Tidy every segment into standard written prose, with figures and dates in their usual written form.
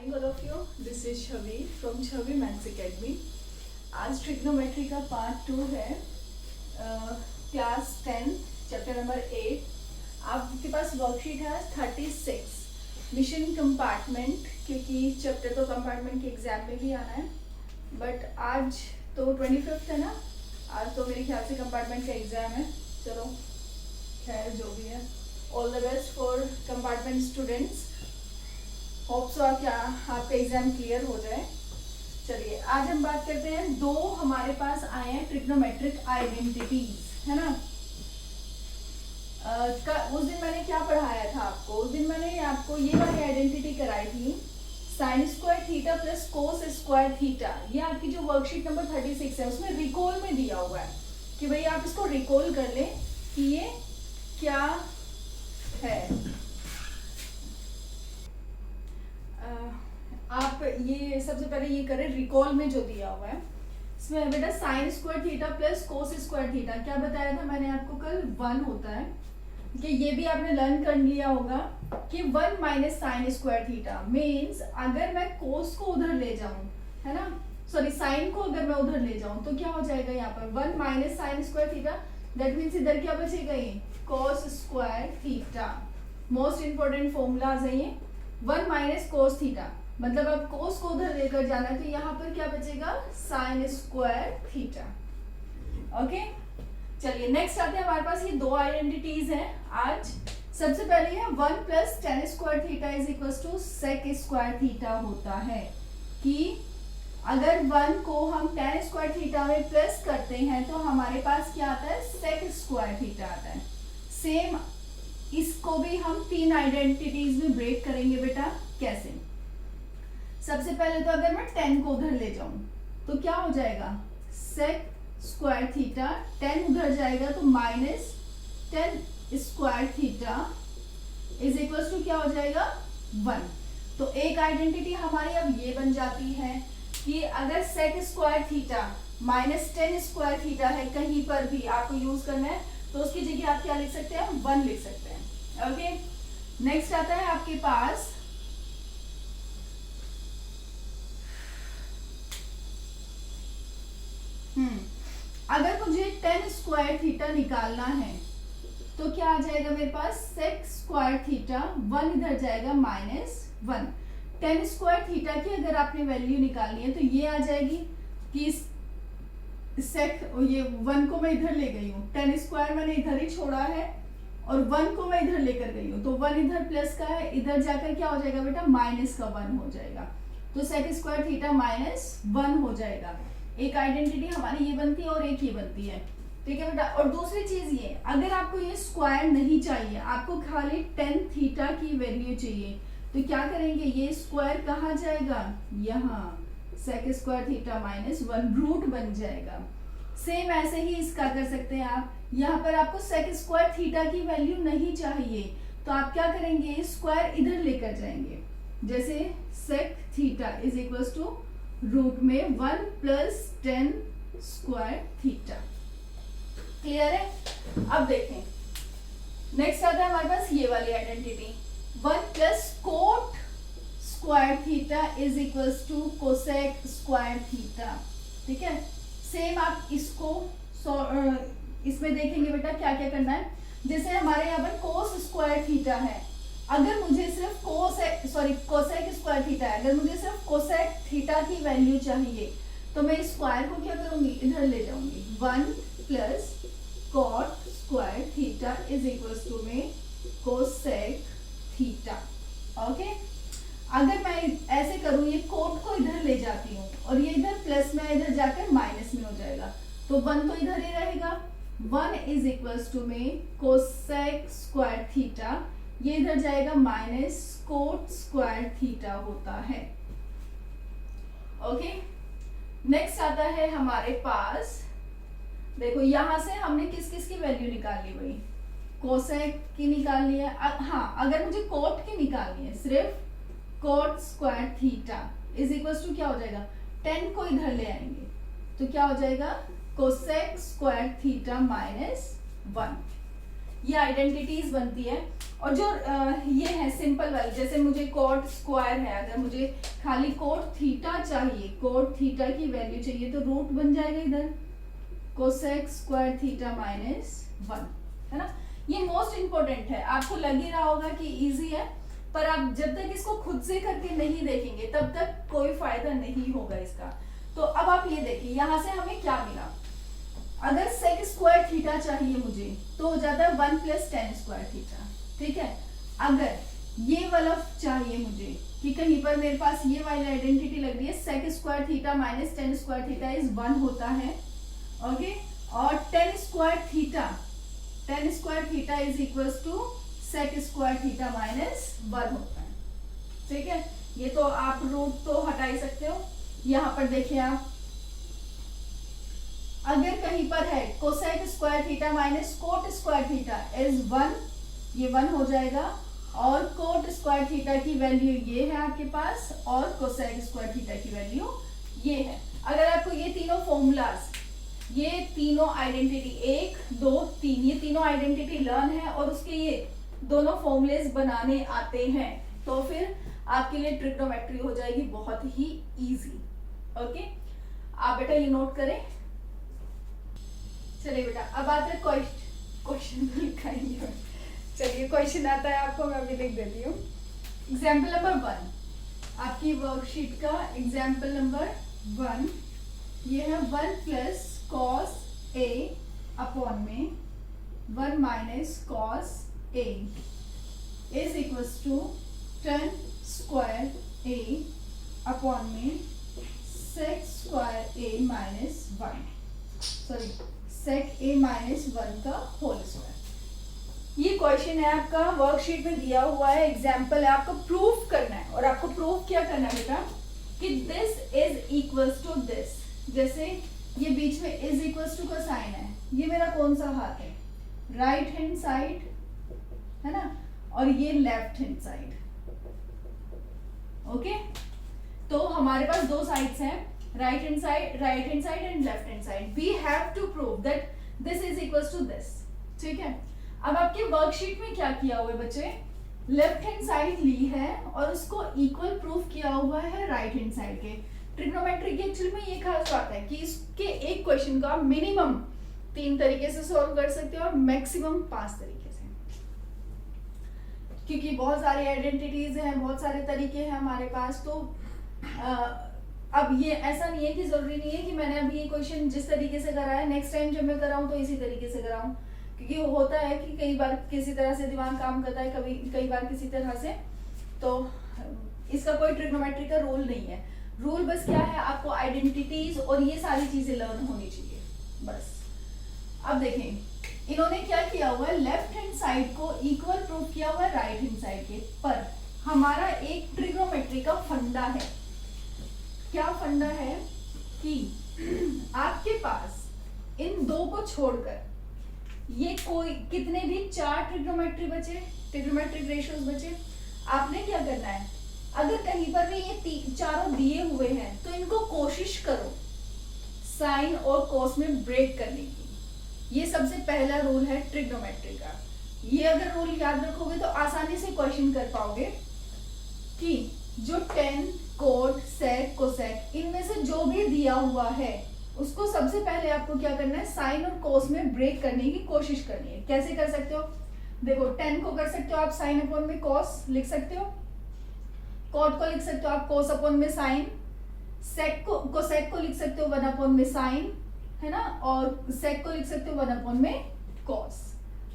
Morning all of you, this is Chhavi from Chhavi maths academy. आज trigonometry का part 2 है, class 10 chapter number 8। आपके पास worksheet है 36 mission compartment, क्योंकि chapter तो कंपार्टमेंट के एग्जाम में भी आना है, बट आज तो 25 है ना, आज तो मेरे ख्याल से कंपार्टमेंट का एग्जाम है। चलो खैर जो भी है, all the best for compartment students. Hope so क्या आपका एग्जाम क्लियर हो जाए। चलिए आज हम बात करते हैं, दो हमारे पास आए हैं ट्रिग्नोमेट्रिक आइडेंटिटीज, है ना। उस दिन मैंने क्या पढ़ाया था आपको, उस दिन मैंने आपको ये वाली आइडेंटिटी कराई थी, sign square theta plus cos square theta. ये आपकी जो वर्कशीट नंबर 36 है उसमें रिकॉल में दिया हुआ है कि भाई आप इसको रिकॉल कर लें कि ये क्या है। आप ये सबसे पहले ये करें, रिकॉल में जो दिया हुआ है इसमें बेटा sign square theta plus cos square theta, क्या बताया था मैंने आपको कल, 1 होता है। कि ये भी आपने लर्न कर लिया होगा कि 1 minus sine square theta means अगर मैं कोस को उधर ले जाऊं, है ना, सॉरी साइन को अगर मैं उधर ले जाऊं तो क्या हो जाएगा यहाँ पर 1 minus sine square theta, that means इधर क्या बचेगा, ये कोस square theta. Most important formulas है ये, 1 माइनस कोस थीटा, मतलब अब कोस को उधर लेकर जाना है तो यहाँ पर क्या बचेगा, साइन स्क्वायर थीटा। ओके चलिए नेक्स्ट आते हैं, हमारे पास ये दो आइडेंटिटीज हैं आज। सबसे पहले है 1 plus ten square theta is equal to sec square theta होता है, कि अगर 1 को हम टेन स्क्वायर थीटा में प्लस करते हैं तो हमारे पास क्या आता है, सेक स्क्वायर थीटा आता है। सेम इसको भी हम 3 आइडेंटिटीज में ब्रेक करेंगे बेटा। कैसे, सबसे पहले तो अगर मैं 10 को उधर ले जाऊं तो क्या हो जाएगा, सेक स्क्वायर थीटा, 10 उधर जाएगा तो minus 10 square theta is equal to क्या हो जाएगा, 1। तो एक आइडेंटिटी हमारी अब ये बन जाती है कि अगर sec square theta minus 10 square theta है, कहीं पर भी आपको यूज करना है तो उसकी जगह आप क्या लिख सकते हैं, 1 लिख सकते हैं। ओके नेक्स्ट आता है आपके पास अगर मुझे 10 स्क्वायर थीटा निकालना है तो क्या आ जाएगा मेरे पास, सेक स्क्वायर थीटा, 1 इधर जाएगा माइनस 1। 10 स्क्वायर थीटा की अगर आपने वैल्यू निकालनी है तो ये आ जाएगी कि सेक, ये 1 को मैं इधर ले गई हूँ, 10 स्क्वायर मैंने इधर ही छोड़ा है और 1 को मैं इधर लेकर गई हूँ, तो 1 इधर प्लस का है, इधर जाकर क्या हो जाएगा बेटा, माइनस का 1 हो जाएगा। तो सेक स्क्वायर थीटा माइनस 1 हो जाएगा। एक आइडेंटिटी हमारी ये बनती है और एक ये बनती है, ठीक है बेटा। और दूसरी चीज ये, अगर आपको ये स्क्वायर नहीं चाहिए, आपको खाली 10 थीटा की वैल्यू चाहिए, तो क्या करेंगे, ये स्क्वायर कहाँ जाएगा, यहाँ sec square theta minus 1 root बन जाएगा। सेम ऐसे ही इसका कर सकते हैं आप, यहाँ पर आपको सेक स्क्वायर थीटा की वैल्यू नहीं चाहिए तो आप क्या करेंगे, स्क्वायर इधर लेकर जाएंगे, जैसे sec theta is equal to root में 1 प्लस 10 स्क्वायर थीटा। क्लियर है। अब देखें नेक्स्ट आता है हमारे पास ये वाली identity, 1 plus cot square theta is equal to cosec square theta. ठीक है, सेम आप इसको इसमें देखेंगे बेटा क्या क्या करना है। जैसे हमारे यहाँ पर कोस स्क्वायर थीटा है, अगर मुझे सिर्फ कोसेक स्क्वायर थीटा है, अगर मुझे सिर्फ कोसेक थीटा की वैल्यू चाहिए तो मैं स्क्वायर को क्या करूंगी, इधर ले जाऊंगी, 1 plus cot square theta is equal to में कोसेक थीटा। ओके, अगर मैं ऐसे करूं, ये कोट को इधर ले जाती हूँ और ये इधर प्लस में इधर जाकर माइनस में हो जाएगा, तो 1 तो इधर ही रहेगा, 1 इज इक्वल टू में कोसेक स्क्वायर थीटा, ये इधर जाएगा माइनस कोट स्क्वायर थीटा होता है। ओके नेक्स्ट आता है हमारे पास, देखो यहां से हमने किस किस की वैल्यू निकाल ली, भाई कोसेक की निकाल ली है। हाँ, अगर मुझे कोट की निकालनी है, सिर्फ cot square theta is equal to क्या हो जाएगा, 10 को इधर ले आएंगे तो क्या हो जाएगा, कोसेक स्क्वायर थीटा माइनस 1। ये आइडेंटिटीज बनती है। और जो ये है सिंपल वाली, जैसे मुझे कॉट स्क्वायर है, अगर मुझे खाली कॉट थीटा चाहिए, कॉट थीटा की वैल्यू चाहिए, तो रूट बन जाएगा इधर कोसेक स्क्वायर थीटा -1, है ना। ये मोस्ट इंपॉर्टेंट है, आपको लग ही रहा होगा कि इजी है, पर आप जब तक इसको खुद से करके नहीं देखेंगे तब तक कोई फायदा नहीं होगा इसका। तो अब आप ये देखिए, यहां से हमें क्या मिला, अगर सेक स्क्वायर थीटा चाहिए मुझे तो हो जाता है 1 + tan स्क्वायर थीटा, ठीक है। अगर ये वाला चाहिए मुझे कि कहीं पर मेरे पास ये वाली आइडेंटिटी लग रही है, sec square theta -tan square theta is 1 होता है, ओके। और tan square theta is equals to sec square theta -1 होता है, ठीक है। ये तो आप रूट तो हटा ही सकते हो। यहां पर देखिए आप, अगर कहीं पर है cosec square theta coat square theta is 1, ये 1 हो जाएगा। और कोट स्क्वायर थीटा की वैल्यू ये है आपके पास, और कोसेक स्क्वायर थीटा की वैल्यू ये है। अगर आपको ये तीनों फॉर्मूलाज, ये तीनों आइडेंटिटी 1 2 3, ये तीनों आइडेंटिटी लर्न है और उसके ये दोनों फॉर्मूलेज बनाने आते हैं, तो फिर आपके लिए ट्रिग्नोमेट्री हो जाएगी बहुत ही इजी, ओके। आप बेटा ये नोट करें। चलिए बेटा, अब आता है क्वेश्चन लिखाएंगे। चलिए क्वेश्चन आता है आपको, मैं अभी लिख देती हूँ। एग्जाम्पल नंबर 1 आपकी वर्कशीट का एग्जाम्पल नंबर 1, ये है 1 + cos A अपॉन में 1 - cos A is equals to tan square A upon में sec square A -1, sorry sec A -1 का होल स्क्वायर। ये क्वेश्चन है आपका, वर्कशीट में दिया हुआ है, एग्जाम्पल है, आपको प्रूफ करना है। और आपको प्रूफ क्या करना है बेटा, कि this is equals to this. जैसे ये बीच में इज इक्वल्स टू का साइन है, ये मेरा कौन सा हाथ है, राइट हैंड साइड, है ना, और ये लेफ्ट हैंड साइड, ओके। तो हमारे पास दो साइड्स हैं, right hand side and left hand side. We have to prove that this is equals to this, ठीक है। अब आपके वर्कशीट में क्या किया हुआ है बच्चे, लेफ्ट हैंड साइड ली है और उसको इक्वल प्रूफ किया हुआ है राइट हैंड साइड के। ट्रिग्नोमेट्री की एक्चुअली में ये खास बात है कि इसके एक क्वेश्चन का मिनिमम 3 तरीके से सॉल्व कर सकते हो और मैक्सिमम 5 तरीके से, क्योंकि बहुत सारी आइडेंटिटीज हैं, बहुत सारे तरीके हैं हमारे पास। तो अब ये ऐसा नहीं है कि जरूरी नहीं है कि मैंने अभी ये क्वेश्चन जिस तरीके से करा है नेक्स्ट टाइम जब मैं कराऊं तो इसी तरीके से कराऊं, क्योंकि वो होता है कि कई बार किसी तरह से दिमाग काम करता है, कई बार किसी तरह से। तो इसका कोई ट्रिग्नोमेट्री का रूल नहीं है। रूल बस क्या है, आपको आइडेंटिटीज और ये सारी चीजें लर्न होनी चाहिए, बस। अब देखें इन्होंने क्या किया हुआ है, लेफ्ट हैंड साइड को इक्वल प्रूफ किया हुआ है राइट हैंड साइड के। पर हमारा एक ट्रिग्नोमेट्री का फंडा है, क्या फंडा है कि आपके पास इन दो को छोड़कर ये कोई कितने भी 4 ट्रिग्नोमेट्री बचे, ट्रिग्नोमेट्रिक रेशियोज बचे, आपने क्या करना है, अगर कहीं पर भी ये चारों दिए हुए हैं तो इनको कोशिश करो साइन और कोस में ब्रेक करने की। ये सबसे पहला रूल है ट्रिग्नोमेट्री का। ये अगर रूल याद रखोगे तो आसानी से क्वेश्चन कर पाओगे कि जो tan, कोट, सेक, कोसेक, इनमें से जो भी दिया हुआ है उसको सबसे पहले आपको क्या करना है, साइन और कोस में ब्रेक करने की कोशिश करनी है। कैसे कर सकते हो, देखो tan को कर सकते हो आप साइन अपॉन में कोस लिख सकते हो, कोट को लिख सकते हो आप कोस अपॉन में साइन, सेक को कोसेक को लिख सकते हो 1 अपॉन में साइन, है ना, और सेक को लिख सकते हो 1 अपॉन में कोस।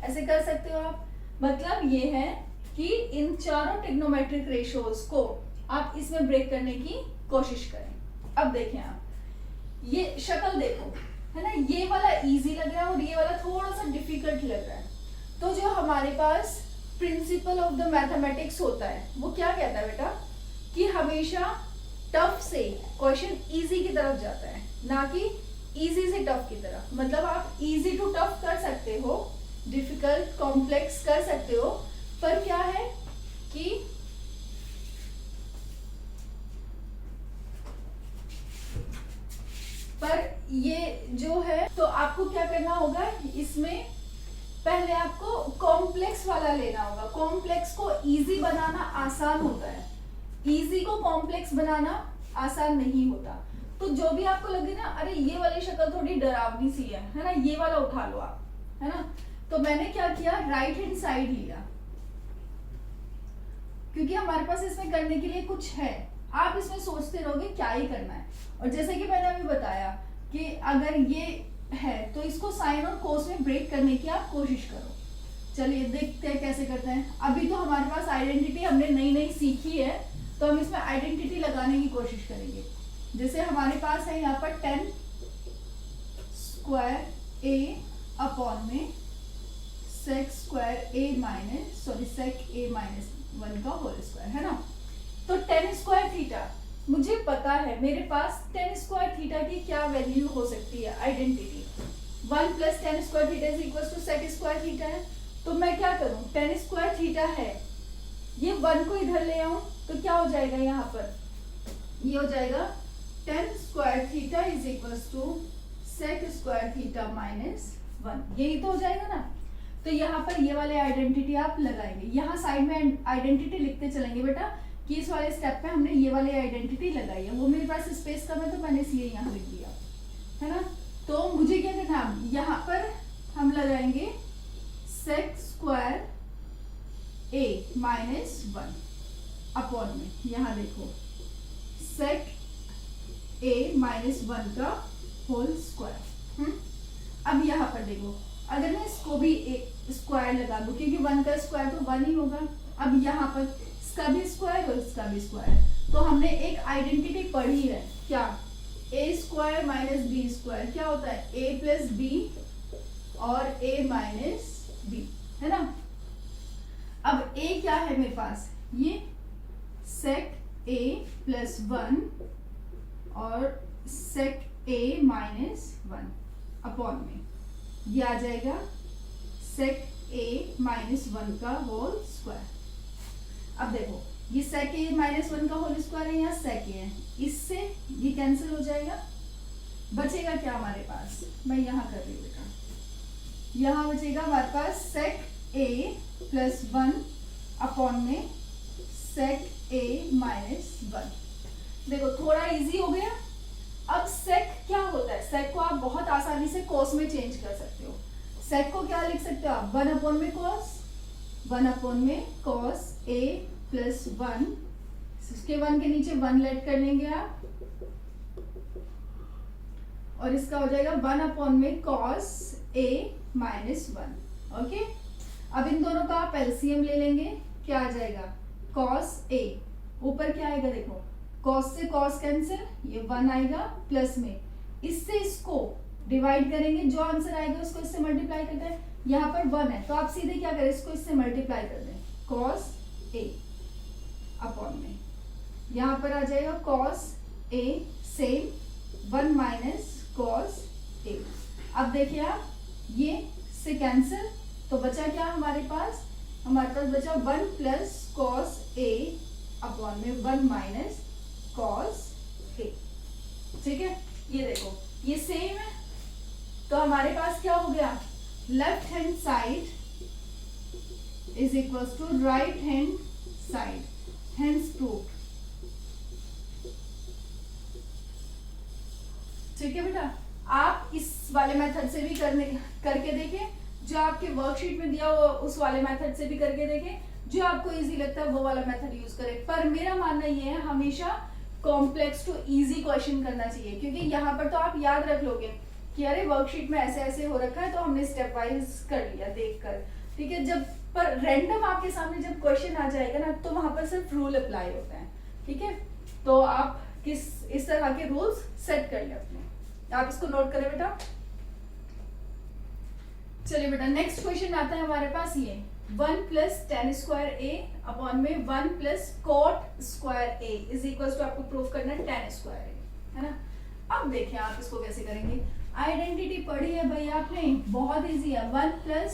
ऐसे कर सकते हो आप। मतलब ये है कि इन चारों ट्रिग्नोमेट्रिक रेशियोज को आप इसमें ब्रेक करने की कोशिश करें। अब देखें आप ये शक्ल देखो, है ना, ये वाला इजी लग रहा है और ये वाला थोड़ा सा डिफिकल्ट लग रहा है। तो जो हमारे पास प्रिंसिपल ऑफ द मैथमेटिक्स होता है वो क्या कहता है बेटा, कि हमेशा टफ से क्वेश्चन इजी की तरफ जाता है, ना कि इजी से टफ की तरफ। मतलब आप इजी टू टफ कर सकते हो, डिफिकल्ट कॉम्प्लेक्स कर सकते हो, पर क्या है कि पर ये जो है, तो आपको क्या करना होगा, इसमें पहले आपको कॉम्प्लेक्स वाला लेना होगा। कॉम्प्लेक्स को इजी बनाना आसान होता है, इजी को कॉम्प्लेक्स बनाना आसान नहीं होता। तो जो भी आपको लगे ना अरे ये वाली शक्ल थोड़ी डरावनी सी है ना, ये वाला उठा लो आप, है ना। तो मैंने क्या किया, राइट हैंड साइड लिया, क्योंकि हमारे पास इसमें करने के लिए कुछ है। आप इसमें सोचते रहोगे क्या ही करना है। और जैसे कि मैंने अभी बताया कि अगर ये है तो इसको साइन और कोस में ब्रेक करने की आप कोशिश करो। चलिए देखते हैं कैसे करते हैं। अभी तो हमारे पास आइडेंटिटी हमने नई नई सीखी है, तो हम इसमें आइडेंटिटी लगाने की कोशिश करेंगे। जैसे हमारे पास है यहाँ पर 10 स्क्वायर a अपॉन में sec square a minus sec a minus 1 का होल स्क्वायर, है ना। तो 10 स्क्वायर थीटा मुझे पता है, मेरे पास 10 स्क्वायर थीटा की क्या वैल्यू हो सकती है, identity 1 plus 10 square theta is equal to sec square theta है। तो मैं क्या करूं, 10 स्क्वायर थीटा है, ये 1 को इधर ले आऊं तो क्या हो जाएगा, यहाँ पर ये हो जाएगा 10 square theta is equal to sec square theta minus 1, यही तो हो जाएगा ना। तो यहाँ पर ये वाले आइडेंटिटी आप लगाएंगे, यहाँ साइड में आइडेंटिटी लिखते चलेंगे बेटा कि इस वाले स्टेप पे हमने ये वाली आइडेंटिटी लगाई है। वो मेरे पास स्पेस कम है तो मैंने इसलिए यहाँ लिख दिया, है ना। तो मुझे क्या करना है, यहाँ पर हम लगाएंगे sec square a minus 1 upon में, यहाँ देखो sec a माइनस 1 का होल स्क्वायर। अब यहाँ पर देखो, अगर मैं इसको भी स्क्वायर लगा दूं, क्योंकि 1 का स्क्वायर तो 1 ही होगा। अब यहाँ पर इसका भी स्क्वायर और इसका भी स्क्वायर, तो हमने एक आइडेंटिटी पढ़ी है क्या, a square minus B square क्या होता है, a प्लस बी और a माइनस बी, है ना। अब a क्या है मेरे पास, ये sec a प्लस 1 और sec a माइनस 1 अपॉन में ये आ जाएगा sec a माइनस 1 का होल स्क्वायर। अब देखो ये sec a माइनस 1 का होल स्क्वायर है, यहाँ sec a है, इससे ये कैंसिल हो जाएगा, बचेगा क्या हमारे पास, मैं यहाँ कर रही हूँ बेटा, यहाँ बचेगा हमारे पास sec a प्लस 1 अपॉन में sec a माइनस 1। देखो थोड़ा इजी हो गया। अब sec क्या होता है, sec को आप बहुत आसानी से cos में चेंज कर सकते हो। sec को क्या लिख सकते हो आप, 1 अपॉन में cos, 1 अपॉन में cos a प्लस 1, इसके 1 के नीचे 1 लेट कर लेंगे आप, और इसका हो जाएगा 1 अपॉन में cos a माइनस 1। ओके, अब इन दोनों का आप एलसीएम ले लेंगे, क्या आ जाएगा cos a, ऊपर क्या आएगा देखो, cos से cos कैंसिल, ये 1 आएगा, प्लस में इससे इसको डिवाइड करेंगे, जो आंसर आएगा उसको इससे मल्टीप्लाई करते हैं। यहाँ पर 1 है तो आप सीधे क्या करें, इसको इससे मल्टीप्लाई कर दें, cos a अपॉन में यहाँ पर आ जाएगा cos a same 1 minus cos a। अब देखिए आप ये से कैंसिल, तो बचा क्या हमारे पास, हमारे पास बचा 1 प्लस cos a अपॉन में 1 माइनस cos a। ठीक है, ये देखो ये सेम है, तो हमारे पास क्या हो गया, left hand side is equal to right hand side, hence proved. ठीक है बेटा, आप इस वाले मेथड से भी करके देखें, जो आपके वर्कशीट में दिया हो उस वाले मेथड से भी करके देखें, जो आपको इजी लगता है वो वाला मेथड यूज करें। पर मेरा मानना ये है हमेशा कॉम्प्लेक्स टू इजी क्वेश्चन करना चाहिए, क्योंकि यहाँ पर तो आप याद रख लोगे कि अरे वर्कशीट में ऐसे ऐसे हो रखा है तो हमने स्टेप वाइज कर लिया देखकर, ठीक है। जब पर रैंडम आपके सामने जब क्वेश्चन आ जाएगा ना, तो वहां पर सिर्फ रूल अप्लाई होता है, ठीक है। तो आप इस तरह के रूल्स सेट कर ले अपने, आप इसको नोट करें बेटा। चलिए बेटा नेक्स्ट क्वेश्चन आता है हमारे पास, ये 1 plus ten square A upon में 1 plus cot square A is equal to, आपको प्रूव करना है टेन स्क्वायर ए, है ना। अब देखिए आप इसको कैसे करेंगे, आइडेंटिटी पढ़ी है भाई आपने, बहुत इजी है। 1 प्लस,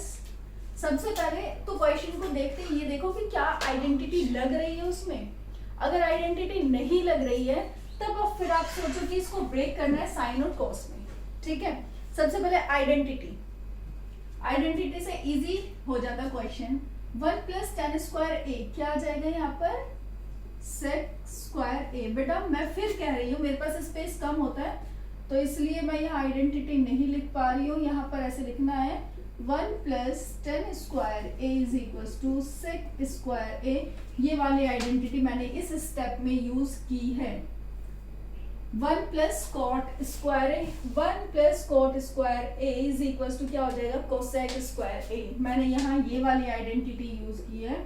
सबसे पहले तो क्वेश्चन को देखते ही ये देखो कि क्या आइडेंटिटी लग रही है उसमें। अगर आइडेंटिटी नहीं लग रही है तब अब फिर आप सोचो कि इसको ब्रेक करना है साइन और कॉस में, ठीक है। सबसे पहले आइडेंटिटी से इजी हो जाता क्वेश्चन। 1 प्लस टेन स्क्वायर ए क्या आ जाएगा यहाँ पर, सेक स्क्वायर ए। बेटा मैं फिर कह रही हूँ मेरे पास स्पेस कम होता है तो इसलिए मैं यहाँ आइडेंटिटी नहीं लिख पा रही हूँ, यहाँ पर ऐसे लिखना है 1 plus ten square A is equal to sec square A. ये वाली आइडेंटिटी मैंने इस स्टेप में यूज की है। 1 plus cot square A, 1 plus cot square A is equal to क्या हो जाएगा, कोसेक स्क्वायर ए। मैंने यहाँ ये वाली आइडेंटिटी यूज की है,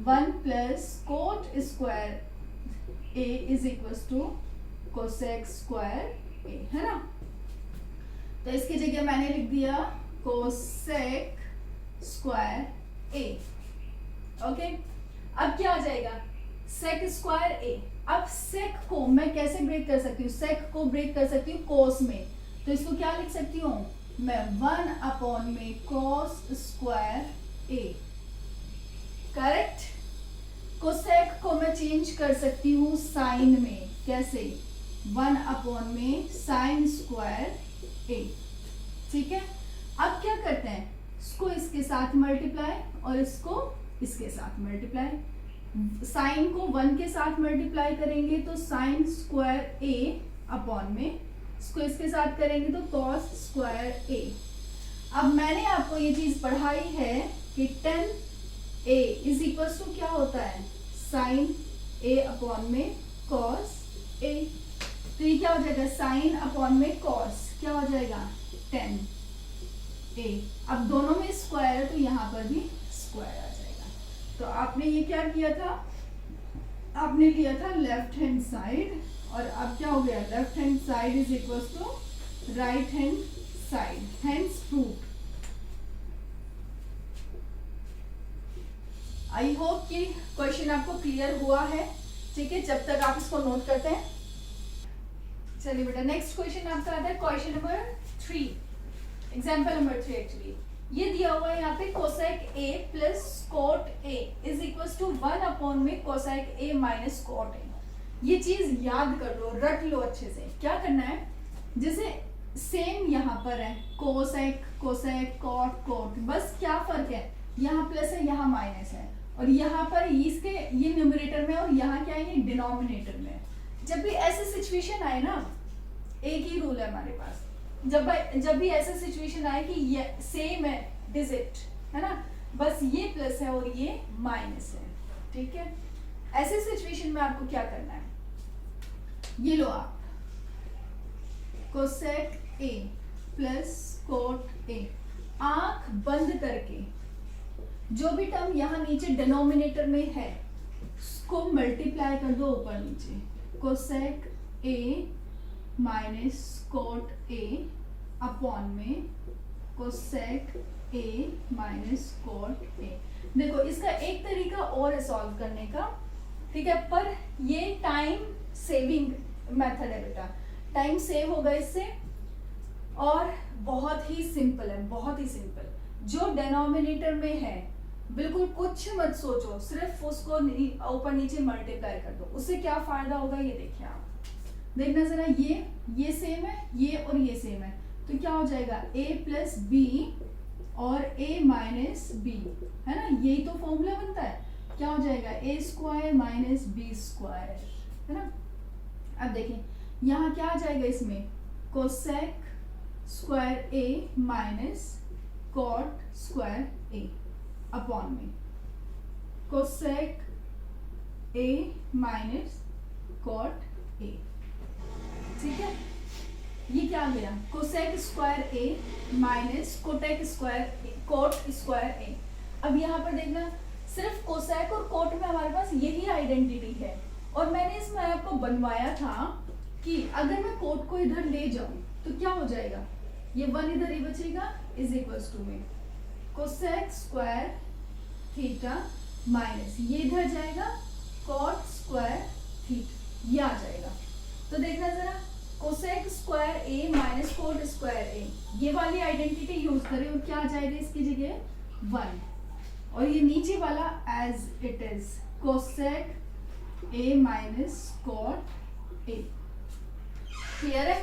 1 plus cot square A is equal to cosec square A, है ना। तो इसकी जगह मैंने लिख दिया कोसेक स्क्वायर ए। ओके, अब क्या आ जाएगा, सेक स्क्वायर ए। अब सेक को मैं कैसे ब्रेक कर सकती हूँ, सेक को ब्रेक कर सकती हूँ कोस में, तो इसको क्या लिख सकती हूँ मैं, 1 अपॉन में कोस स्क्वायर ए। करेक्ट। कोसेक को मैं चेंज कर सकती हूँ साइन में, कैसे, 1 अपॉन में साइन स्क्वायर ए। ठीक है, अब क्या करते हैं, इसको इसके साथ मल्टीप्लाई और इसको इसके साथ मल्टीप्लाई। साइन को 1 के साथ मल्टीप्लाई करेंगे तो साइन स्क्वायर ए अपॉन में, इसको इसके साथ करेंगे तो कॉस स्क्वायर ए। अब मैंने आपको ये चीज पढ़ाई है कि 10 ए इज इक्वल टू क्या होता है, साइन ए अपॉन में कॉस ए। तो ये क्या हो जाएगा, साइन अपॉन में कॉस क्या हो जाएगा 10 ए। अब दोनों में स्क्वायर है तो यहाँ पर भी स्क्वायर आ जाएगा। तो आपने ये क्या किया था, आपने लिया था लेफ्ट हैंड साइड और अब क्या हो गया, left hand side is equal to right hand side, hence proved. I hope कि क्वेश्चन आपको क्लियर हुआ है। ठीक है, जब तक आप इसको नोट करते हैं। चलिए बेटा, नेक्स्ट क्वेश्चन आपका आता है question number 3, example number 3 actually. ये दिया हुआ है यहाँ पे cosec A plus cot A is equal to 1 upon में cosec A minus cot A. ये चीज याद कर लो, रट लो अच्छे से। क्या करना है, जैसे सेम यहाँ पर है कोसेक कोसेक कोट कोट, बस क्या फर्क है, यहाँ प्लस है यहाँ माइनस है और यहाँ पर इसके ये न्यूमरेटर में और यहाँ क्या है, ये डिनोमिनेटर में। जब भी ऐसे सिचुएशन आए ना, एक ही रूल है हमारे पास, जब भी ऐसा सिचुएशन आए कि ये सेम है डिजिट, है ना, बस ये प्लस है और ये माइनस है। ठीक है, ऐसे सिचुएशन में आपको क्या करना है, ये लो आप कोसेक ए प्लस कोट ए, आंख बंद करके जो भी टर्म यहाँ नीचे डिनोमिनेटर में है उसको मल्टीप्लाई कर दो ऊपर नीचे, cosec A minus cot A upon में cosec A minus cot A. देखो इसका एक तरीका और है सॉल्व करने का, ठीक है, पर ये टाइम सेविंग मेथड है बेटा, टाइम सेव होगा इससे और बहुत ही सिंपल है, बहुत ही सिंपल। जो डिनोमिनेटर में है बिल्कुल कुछ मत सोचो, सिर्फ उसको ऊपर नीचे मल्टीप्लाई कर दो, उससे क्या फायदा होगा ये देखिए आप, देखना जरा, ये सेम है, ये और ये सेम है, तो क्या हो जाएगा a प्लस बी और a माइनस बी, है ना, यही तो फॉर्मूला बनता है। क्या हो जाएगा, a square minus B square, है ना। अब देखें यहाँ क्या आ जाएगा, इसमें cosec square a minus cot square a upon में cosec a minus cot a। ठीक है, ये क्या आ गया, cosec square A minus cot square cot square A. अब यहाँ पर देखना, सिर्फ कोसेक और कोट में हमारे पास यही आइडेंटिटी है और मैंने इसमें आपको बनवाया था कि अगर मैं कोट को इधर ले जाऊं तो क्या हो जाएगा, ये 1 इधर ही बचेगा इज इक्वल्स टू में कोसेक स्क्वायर थीटा माइनस ये इधर जाएगा कॉट स्क्वायर थीटा, ये आ जाएगा। तो देखना जरा, cosec square A minus coat square A, ये वाली आइडेंटिटी यूज करें और क्या आ जाएगा इसकी जगह 1 और ये नीचे वाला as it is cosec A minus cot A. Clear है?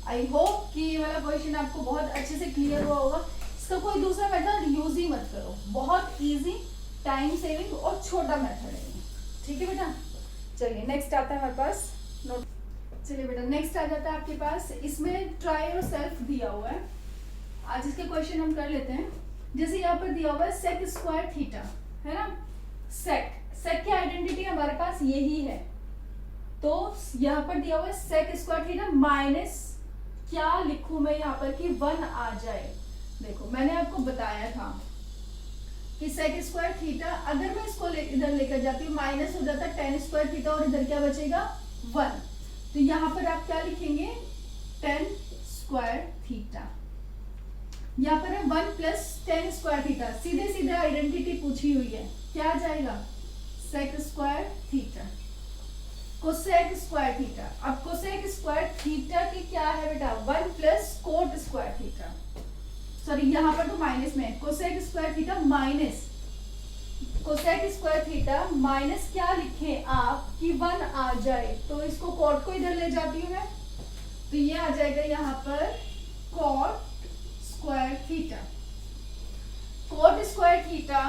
आई होप कि ये वाला क्वेश्चन आपको बहुत अच्छे से क्लियर हुआ होगा। इसका कोई दूसरा मेथड यूज ही मत करो, बहुत इजी, टाइम सेविंग और छोटा मेथड है। ठीक है बेटा, चलिए नेक्स्ट आता है हमारे पास नोट। चलिए बेटा नेक्स्ट आ जाता है आपके पास, इसमें ट्राई और सेल्फ दिया हुआ है। आज इसके क्वेश्चन हम कर लेते हैं। जैसे यहाँ पर दिया हुआ है सेक स्क्वायर थीटा, है ना। सेक की आइडेंटिटी हमारे पास यही है, तो यहाँ पर दिया हुआ है सेक स्क्वायर थीटा माइनस क्या लिखूं मैं यहाँ पर कि 1 आ जाए। देखो मैंने आपको बताया था कि सेक स्क्वायर थीटा, अगर मैं इसको इधर लेकर जाती हूँ माइनस हो जाता है टेन स्क्वायर थीटा और इधर क्या बचेगा 1। तो यहाँ पर आप क्या लिखेंगे टेन स्क्वायर थीटा, यहाँ पर है 1 प्लस टेन स्क्वायर थीटा, सीधे सीधे आइडेंटिटी पूछी हुई है, क्या आ जाएगा sec square theta. Cosec square theta, अब कोसेक स्क्वायर थीटा की क्या है बेटा 1 plus cot square theta, sorry यहाँ पर तो माइनस में है, cosec square theta minus cosec square theta minus क्या लिखें आप कि 1 आ जाए, तो इसको कोट को इधर ले जाती हूँ मैं, तो ये आ जाएगा यहाँ पर coat square theta. Coat square theta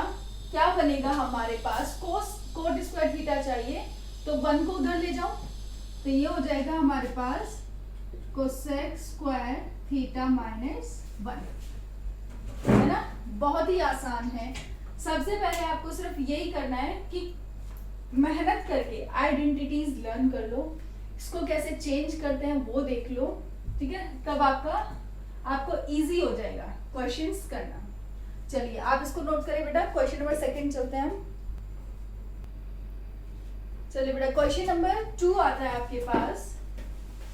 क्या बनेगा हमारे पास, कोट स्क्वायर थीटा चाहिए तो 1 को उधर ले जाओ, तो ये हो जाएगा हमारे पास कोसेक स्क्वायर थीटा माइनस 1, है ना। बहुत ही आसान है। सबसे पहले आपको सिर्फ यही करना है कि मेहनत करके आइडेंटिटीज लर्न कर लो, इसको कैसे चेंज करते हैं वो देख लो, ठीक है, तब आपको इजी हो जाएगा क्वेश्चंस करना। चलिए आप इसको नोट करें बेटा, क्वेश्चन नंबर 2 चलते हैं हम। चलिए बेटा क्वेश्चन नंबर 2 आता है आपके पास,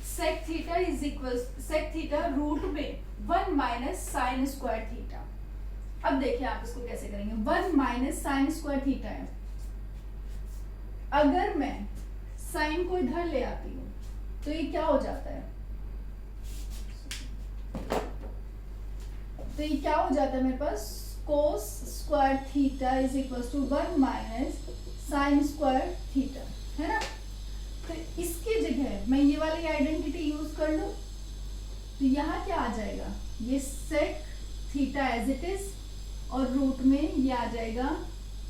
sec theta is equal sec theta root में 1 माइनस साइन स्क्वायर थीटा। अब देखिए आप इसको कैसे करेंगे, 1 माइनस साइन स्क्वायर थीटा है, अगर मैं साइन को इधर ले आती हूं तो ये क्या हो जाता है, तो ये क्या हो जाता है मेरे पास cos square theta is equal to 1 minus sine square theta, है ना। तो इसकी जगह मैं ये वाली आइडेंटिटी यूज कर लूं, तो यहाँ क्या आ जाएगा, ये sec theta as it is और रूट में ये आ जाएगा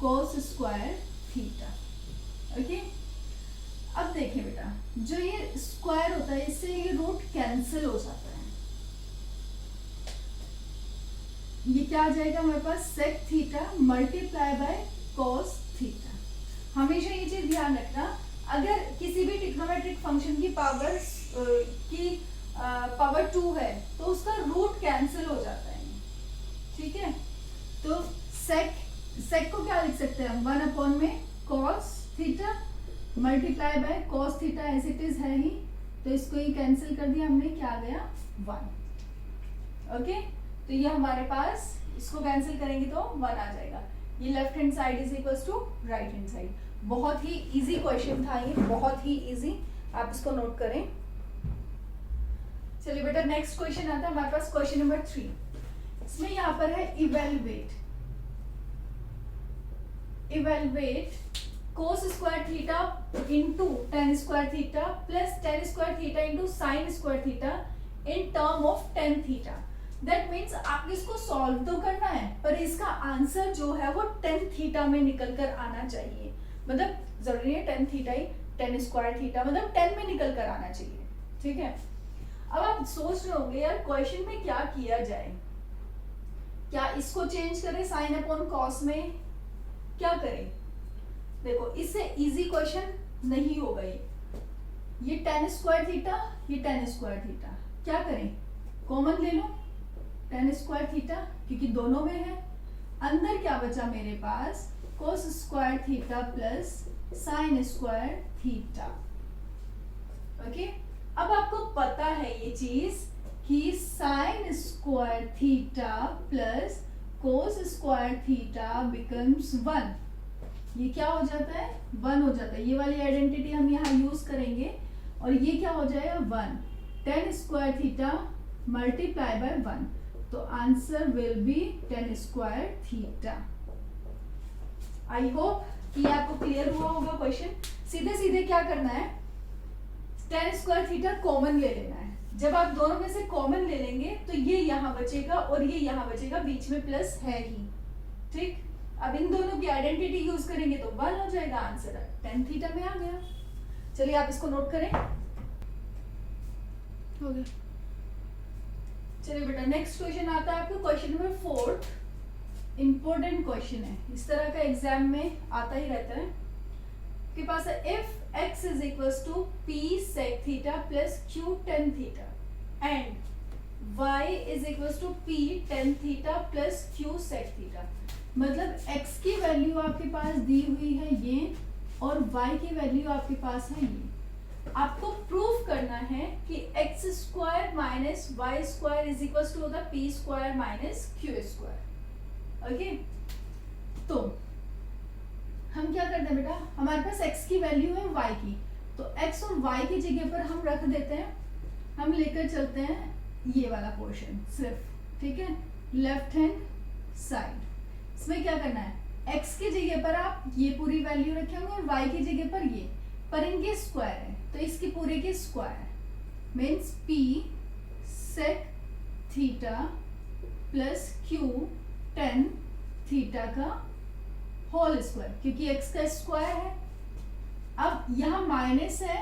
कोस स्क्वायर थीटा। ओके, अब देखिए बेटा जो ये स्क्वायर होता है इससे ये रूट कैंसिल हो जाता है, ये क्या आ जाएगा हमारे पास sec theta multiply by cos theta. हमेशा ये चीज ध्यान रखना, अगर किसी भी ट्रिग्नोमेट्रिक फंक्शन की पावर 2 है तो उसका रूट कैंसिल हो जाता है, ठीक है। तो सेक को क्या लिख सकते हैं हम 1 अपॉन में cos theta multiply by cos theta as it is है ही, तो इसको ही कैंसिल कर दिया हमने, क्या आ गया 1। ओके, तो ये हमारे पास इसको कैंसिल करेंगे तो 1 आ जाएगा, ये left hand side is equals to right hand side. बहुत ही इजी क्वेश्चन था ये, बहुत ही इजी, आप इसको नोट करें। चलिए बेटा नेक्स्ट क्वेश्चन आता है हमारे पास, क्वेश्चन नंबर 3। इसमें यहाँ पर है evaluate cos square theta into ten square theta plus ten square theta into sine square theta in term of tan theta. That means आपको इसको सॉल्व तो करना है पर इसका आंसर जो है वो टेन थीटा में निकल कर आना चाहिए, मतलब जरूरी है टेन थीटा ही, टेन स्क्वायर थीटा मतलब 10 में निकल कर आना चाहिए, ठीक है। अब आप सोच रहे होंगे यार क्वेश्चन में क्या किया जाए, क्या इसको चेंज करें साइन अपॉन कॉस में, क्या करें। देखो इससे इजी क्वेश्चन नहीं होगा ये टेन स्क्वायर थीटा, ये टेन स्क्वायर थीटा, क्या करें कॉमन ले लो टेन स्क्वायर थीटा क्योंकि दोनों में है, अंदर क्या बचा मेरे पास cos square theta plus sine square theta. Okay, अब आपको पता है ये चीज कि sine square theta plus cos square theta becomes 1, ये क्या हो जाता है 1 हो जाता है, ये वाली आइडेंटिटी हम यहाँ यूज करेंगे और ये क्या हो जाएगा 1, ten square theta multiply bye 1, तो answer will be ten square theta. I hope कि आपको क्लियर हुआ होगा क्वेश्चन। सीधे सीधे क्या करना है, टेन स्क्वायर थीटा कॉमन ले लेना है, जब आप दोनों में से कॉमन ले लेंगे तो ये यहाँ बचेगा और ये यहाँ बचेगा, बीच में प्लस है ही। ठीक, अब इन दोनों की आइडेंटिटी यूज करेंगे तो 1 हो जाएगा, आंसर tan थीटा में आ गया। चलिए आप इसको नोट करें, हो गया। चलिए बेटा नेक्स्ट क्वेश्चन आता है आपको, क्वेश्चन नंबर 4। इंपॉर्टेंट क्वेश्चन है, इस तरह का एग्जाम में आता ही रहता है। के पास है if x is equals to p sec theta plus q tan theta and y is equals to p tan theta plus q sec theta. मतलब x की वैल्यू आपके पास दी हुई है ये, और y की वैल्यू आपके पास है ये। आपको प्रूफ करना है कि x square minus Y square is equals to होगा p square minus q square. Okay, तो हम क्या करते हैं बेटा, हमारे पास x की वैल्यू है y की, तो x और y की जगह पर हम रख देते हैं, हम लेकर चलते हैं ये वाला पोर्शन सिर्फ, ठीक है, लेफ्ट हैंड साइड। इसमें क्या करना है, x की जगह पर आप ये पूरी वैल्यू रखेंगे और y की जगह पर ये, पर इनके स्क्वायर है तो इसकी पूरे के square means p sec theta plus q tan theta का होल स्क्वायर, क्योंकि x का स्क्वायर है। अब यहाँ माइनस है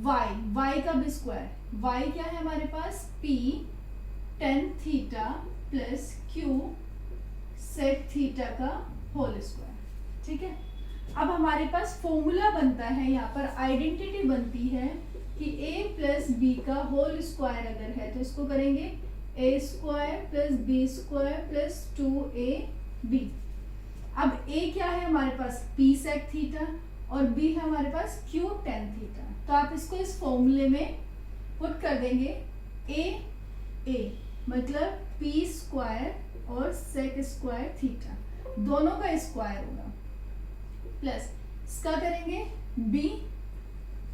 y का भी स्क्वायर, y क्या है हमारे पास p tan theta plus q sec theta का होल स्क्वायर। ठीक है, अब हमारे पास फॉर्मूला बनता है, यहाँ पर आइडेंटिटी बनती है कि a प्लस बी का होल स्क्वायर अगर है तो इसको करेंगे a square plus B square plus 2ab। अब a क्या है हमारे पास p sec थीटा और b है हमारे पास q tan थीटा, तो आप इसको इस फॉर्मूले में पुट कर देंगे a मतलब p स्क्वायर और sec स्क्वायर थीटा दोनों का स्क्वायर होगा, प्लस इसका करेंगे b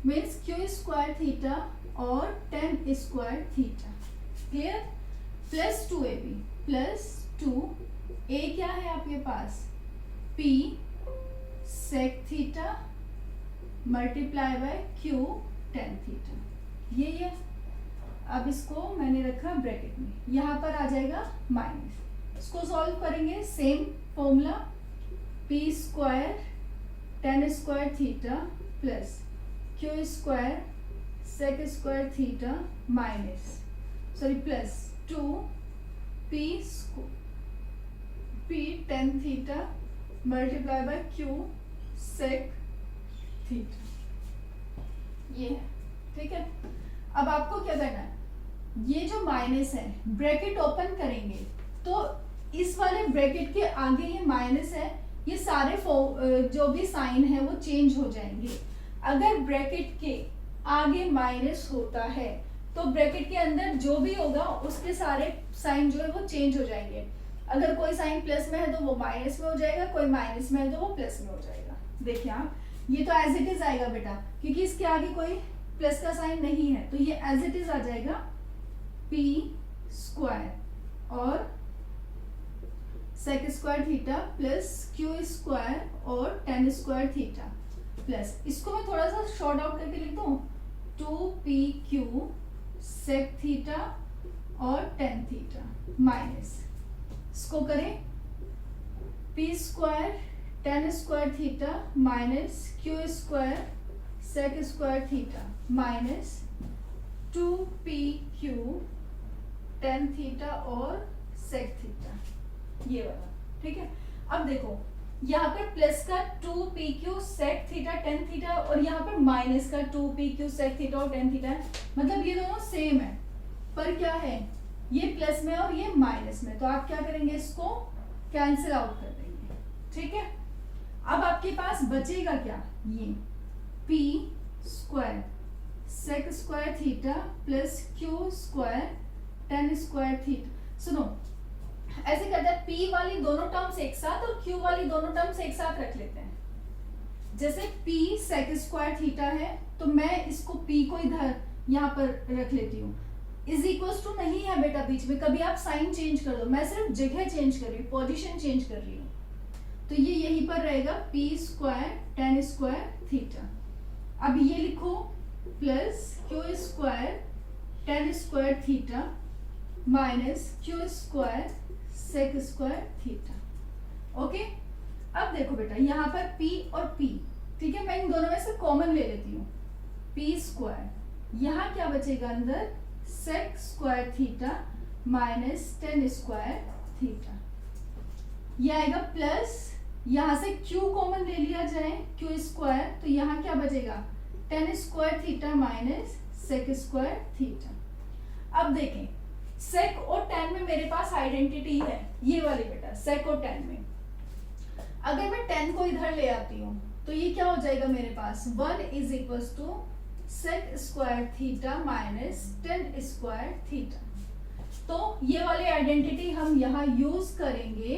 means q square theta और tan square theta. Clear, plus 2ab plus 2a क्या है आपके पास p sec theta multiply bye q tan theta, ये अब इसको मैंने रखा ब्रैकेट में, यहाँ पर आ जाएगा माइनस। इसको सॉल्व करेंगे same formula, p square tan square theta plus q square sec square theta minus plus 2p tan theta multiply bye q sec theta, ये है। ठीक है, अब आपको क्या करना है, ये जो माइनस है ब्रैकेट ओपन करेंगे तो इस वाले ब्रैकेट के आगे ये माइनस है, ये सारे जो भी साइन है वो चेंज हो जाएंगे। अगर ब्रैकेट के आगे माइनस होता है तो ब्रैकेट के अंदर जो भी होगा उसके सारे साइन जो है वो चेंज हो जाएंगे। अगर कोई साइन प्लस में है तो वो माइनस में हो जाएगा, कोई माइनस में है तो वो प्लस में हो जाएगा। देखिए आप, ये तो एज इट इज आएगा बेटा, क्योंकि इसके आगे कोई प्लस का साइन नहीं है, तो ये एज इट इज आ जाएगा p स्क्वायर और sec square theta plus q square और tan स्क्वायर थीटा प्लस, इसको मैं थोड़ा सा शॉर्ट आउट करके लिख दूं, 2pq sec थीटा और tan थीटा माइनस, इसको करें p square tan square theta minus q square sec square theta minus 2pq tan theta और sec थीटा, ये वाला। ठीक है, अब देखो यहाँ पर प्लस का 2pq sec theta tan theta और यहाँ पर माइनस का 2pq sec थीटा और tan थीटा है, मतलब ये दोनों सेम है, पर क्या है ये प्लस में और ये माइनस में, तो आप क्या करेंगे, इसको कैंसिल आउट कर देंगे। ठीक है, अब आपके पास बचेगा क्या, ये p square sec square theta plus q square tan square theta. सुनो, ऐसे करते हैं, p वाली दोनों टर्म्स एक साथ और q वाली दोनों टर्म्स एक साथ रख लेते हैं। जैसे p sec स्क्वायर थीटा है तो मैं इसको p को इधर यहाँ पर रख लेती हूँ, इज इक्वल्स टू नहीं है बेटा बीच में, कभी आप साइन चेंज कर दो, मैं सिर्फ जगह चेंज कर रही हूँ, पोजीशन चेंज कर रही हूँ, तो ये यहीं पर रहेगा p square tan square theta. अब ये लिखो plus q square tan square theta minus Q square sec square theta. Okay, अब देखो बेटा यहाँ पर p और p, ठीक है, मैं इन दोनों में से कॉमन ले लेती हूँ, p स्क्वायर, यहाँ क्या बचेगा अंदर, sec square theta minus tan square theta, ये आएगा प्लस, यहाँ से q कॉमन ले लिया जाए, q स्क्वायर, तो यहाँ क्या बचेगा, tan square theta minus sec square theta. अब देखें सेक और टेन में मेरे पास आइडेंटिटी है, ये वाली बेटा सेक और टेन में, अगर मैं टेन को इधर ले आती हूँ तो ये क्या हो जाएगा मेरे पास, 1 is equal to sec square theta minus tan square theta. तो ये वाली आइडेंटिटी हम यहाँ यूज करेंगे,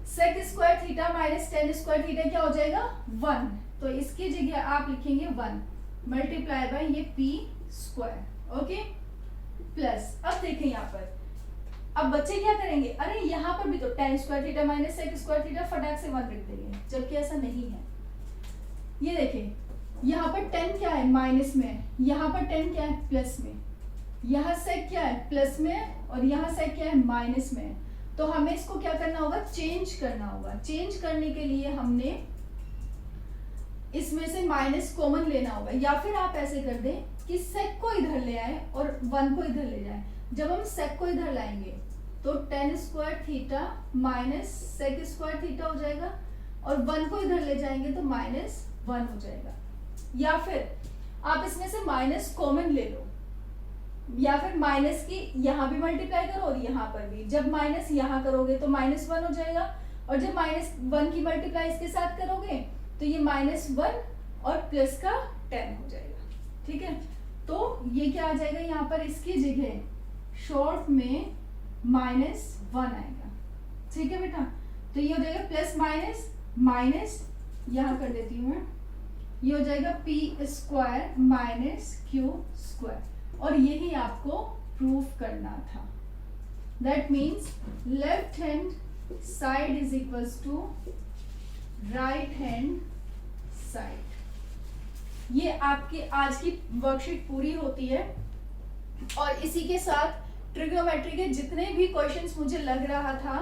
sec square theta minus tan square theta क्या हो जाएगा 1, तो इसकी जगह आप लिखेंगे 1 मल्टीप्लाई बाय ये p स्क्वायर। ओके, प्लस, अब देखें यहाँ पर, अब बच्चे क्या करेंगे, अरे यहाँ पर भी तो tan square theta minus sec square theta फटाक से 1 रख देंगे, जबकि ऐसा नहीं है। ये देखें यहाँ पर 10 क्या है माइनस में है, यहाँ पर 10 क्या है प्लस में, यहाँ सेक क्या है प्लस में और यहाँ सेक क्या है माइनस में है। तो हमें इसको क्या करना होगा, चेंज करना होगा। चेंज करने के लिए हमने इसमें से माइनस कॉमन लेना होगा, या फिर आप ऐसे कर दें कि सेक को इधर ले आए और 1 को इधर ले जाए। जब हम सेक को इधर लाएंगे तो tan square theta minus sec square theta हो जाएगा, और 1 को इधर ले जाएंगे तो माइनस 1 हो जाएगा। या फिर आप इसमें से माइनस कॉमन ले लो, या फिर माइनस की यहाँ भी मल्टीप्लाई करो और यहाँ पर भी, जब माइनस यहाँ करोगे तो माइनस 1 हो जाएगा, और जब माइनस 1 की मल्टीप्लाई इसके साथ करोगे तो ये माइनस 1 और प्लस का 10 हो जाएगा। ठीक है, तो ये क्या आ जाएगा यहाँ पर, इसकी जगह शॉर्ट में माइनस 1 आएगा। ठीक है बेटा, तो ये हो जाएगा प्लस माइनस माइनस, यहाँ कर देती हूँ मैं, ये हो जाएगा p square minus Q square, और यही आपको प्रूफ करना था। That means left hand side is equals to right hand side. ये आपकी आज की वर्कशीट पूरी होती है, और इसी के साथ ट्रिग्नोमेट्री के जितने भी क्वेश्चंस मुझे लग रहा था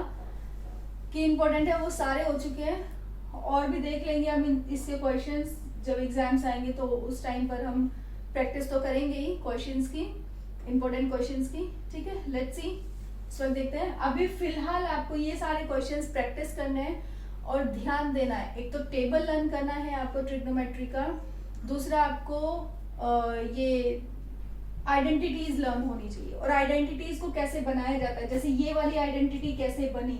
कि इम्पोर्टेंट है वो सारे हो चुके हैं। और भी देख लेंगे हम इसके क्वेश्चंस, जब एग्जाम्स आएंगे तो उस टाइम पर हम प्रैक्टिस तो करेंगे ही क्वेश्चंस की, इम्पोर्टेंट क्वेश्चंस की। ठीक है, लेट्स सी, इस वक्त देखते हैं। अभी फिलहाल आपको ये सारे क्वेश्चंस प्रैक्टिस करने हैं और ध्यान देना है। एक तो टेबल लर्न करना है आपको ट्रिग्नोमेट्री का, दूसरा आपको ये आइडेंटिटीज लर्न होनी चाहिए, और आइडेंटिटीज को कैसे बनाया जाता है, जैसे ये वाली आइडेंटिटी कैसे बनी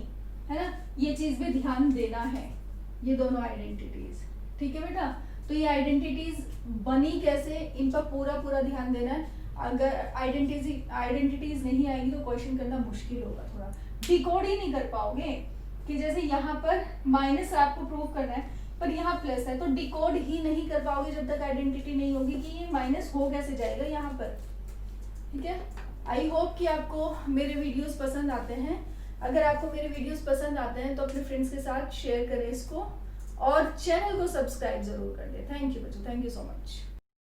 है ना, ये चीज भी ध्यान देना है, ये दोनों आइडेंटिटीज। ठीक है बेटा, तो ये आइडेंटिटीज बनी कैसे, इन पर पूरा ध्यान देना है। अगर आइडेंटिटीज नहीं आएंगी तो क्वेश्चन करना मुश्किल होगा, थोड़ा डिकोड ही नहीं कर पाओगे। कि जैसे यहाँ पर माइनस आपको प्रूव करना है पर यहाँ प्लस है, तो डिकोड ही नहीं कर पाओगे जब तक आइडेंटिटी नहीं होगी कि ये माइनस हो कैसे जाएगा यहाँ पर। ठीक है, आई होप कि आपको मेरे वीडियोस पसंद आते हैं। अगर आपको मेरे वीडियोस पसंद आते हैं तो अपने फ्रेंड्स के साथ शेयर करें इसको, और चैनल को सब्सक्राइब जरूर कर दें। थैंक यू बच्चों, थैंक यू सो मच।